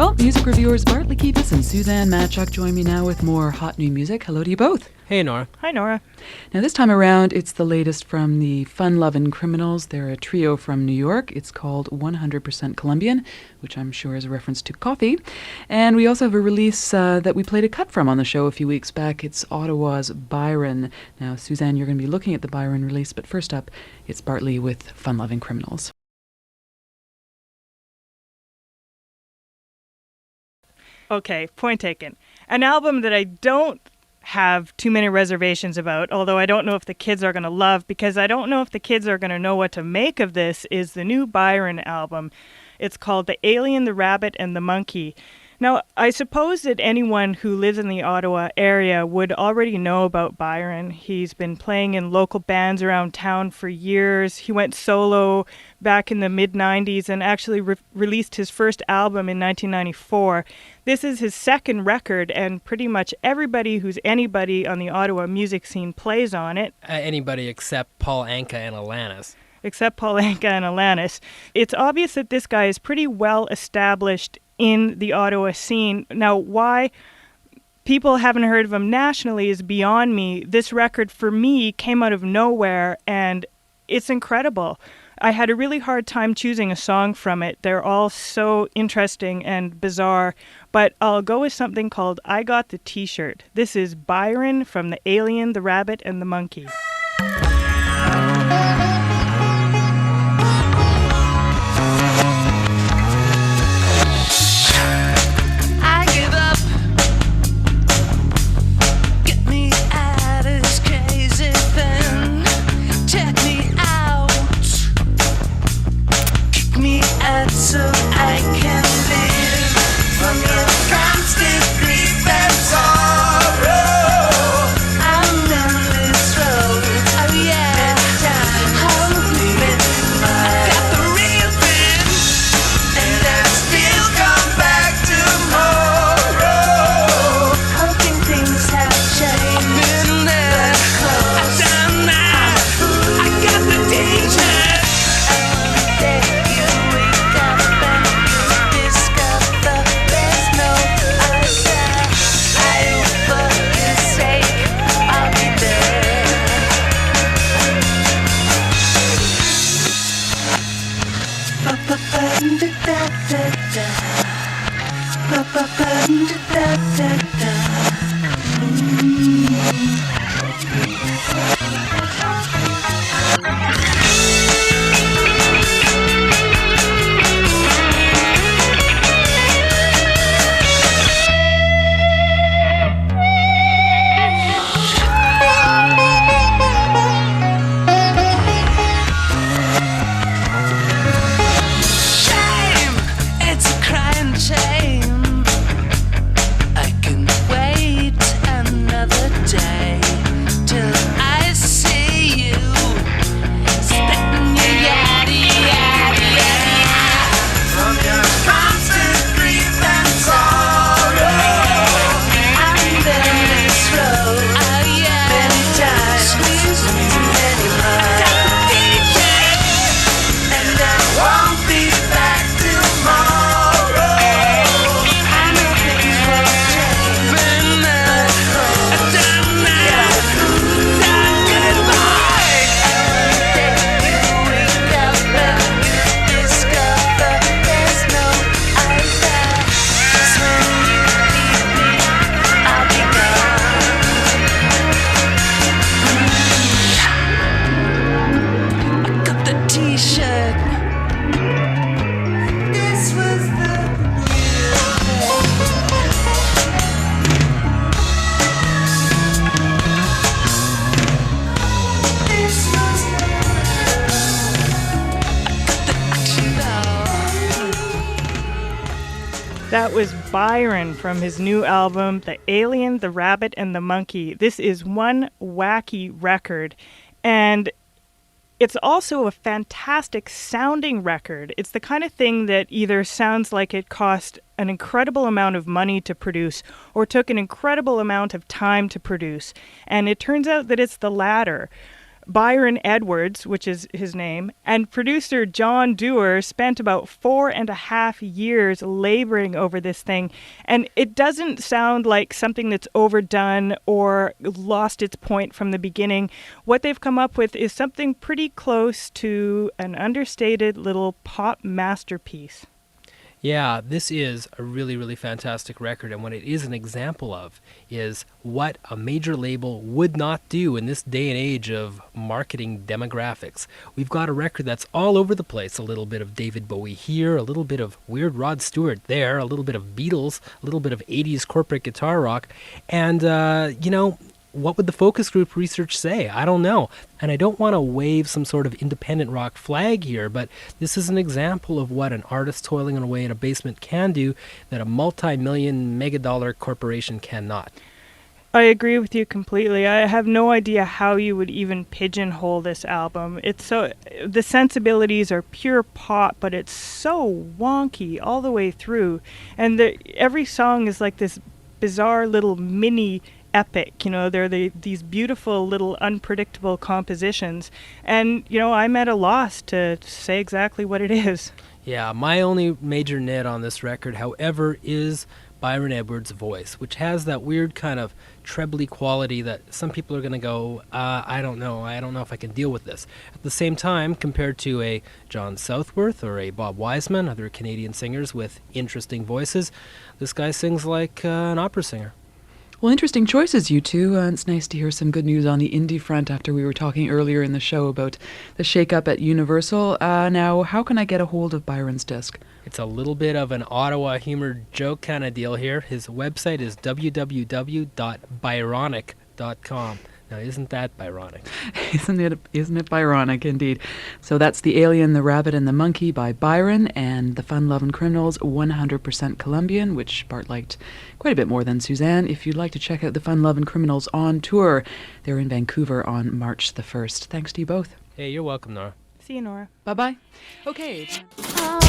Well, music reviewers Bartley Keepus and Suzanne Matchuk join me now with more hot new music. Hello to you both. Hey, Nora. Hi, Nora. Now, this time around, it's the latest from the Fun-Lovin' Criminals. They're a trio from New York. It's called 100% Colombian, which I'm sure is a reference to coffee. And we also have a release that we played a cut from on the show a few weeks back. It's Ottawa's Byron. Now, Suzanne, you're going to be looking at the Byron release, but first up, it's Bartley with Fun-Lovin' Criminals. Okay, point taken. An album that I don't have too many reservations about, although I don't know if the kids are going to love, because I don't know if the kids are going to know what to make of this, is the new Byron album. It's called The Alien, the Rabbit, and the Monkey. Now, I suppose that anyone who lives in the Ottawa area would already know about Byron. He's been playing in local bands around town for years. He went solo back in the mid-90s and actually released his first album in 1994. This is his second record, and pretty much everybody who's anybody on the Ottawa music scene plays on it. Anybody except Paul Anka and Alanis. Except Paul Anka and Alanis. It's obvious that this guy is pretty well established in the Ottawa scene. Now, why people haven't heard of him nationally is beyond me. This record, for me, came out of nowhere, and it's incredible. I had a really hard time choosing a song from it. They're all so interesting and bizarre, but I'll go with something called I Got the T-Shirt. This is Byron from The Alien, the Rabbit, and the Monkey. So I can live from your constant grief and sorrow. I'm down this road, oh yeah, hold me, I got the real thing, and I still come back tomorrow. Hoping things have changed, been there, I've done that, I got the danger. That was Byron from his new album, The Alien, the Rabbit, and the Monkey. This is one wacky record, and it's also a fantastic sounding record. It's the kind of thing that either sounds like it cost an incredible amount of money to produce or took an incredible amount of time to produce. And it turns out that it's the latter. Byron Edwards, which is his name, and producer John Dewar spent about 4.5 years laboring over this thing. And it doesn't sound like something that's overdone or lost its point from the beginning. What they've come up with is something pretty close to an understated little pop masterpiece. Yeah, this is a really, really fantastic record, and what it is an example of is what a major label would not do in this day and age of marketing demographics. We've got a record that's all over the place, a little bit of David Bowie here, a little bit of weird Rod Stewart there, a little bit of Beatles, a little bit of 80s corporate guitar rock, and, what would the focus group research say? I don't know. And I don't want to wave some sort of independent rock flag here, but this is an example of what an artist toiling away in a basement can do that a multi-million mega-dollar corporation cannot. I agree with you completely. I have no idea how you would even pigeonhole this album. The sensibilities are pure pop, but it's so wonky all the way through. And every song is like this bizarre little mini epic. They're these beautiful little unpredictable compositions. And, I'm at a loss to say exactly what it is. Yeah, my only major nit on this record, however, is Byron Edwards' voice, which has that weird kind of trebly quality that some people are going to go, I don't know if I can deal with this. At the same time, compared to a John Southworth or a Bob Wiseman, other Canadian singers with interesting voices, this guy sings like an opera singer. Well, interesting choices, you two. It's nice to hear some good news on the indie front after we were talking earlier in the show about the shake-up at Universal. Now, how can I get a hold of Byron's disc? It's a little bit of an Ottawa humor joke kind of deal here. His website is www.byronic.com. Now, isn't that Byronic? Isn't it Byronic, indeed? So that's The Alien, the Rabbit, and the Monkey by Byron, and The Fun-Lovin' Criminals, 100% Colombian, which Bart liked quite a bit more than Suzanne. If you'd like to check out The Fun-Lovin' Criminals on tour, they're in Vancouver on March the 1st. Thanks to you both. Hey, you're welcome, Nora. See you, Nora. Bye-bye. Okay. Oh,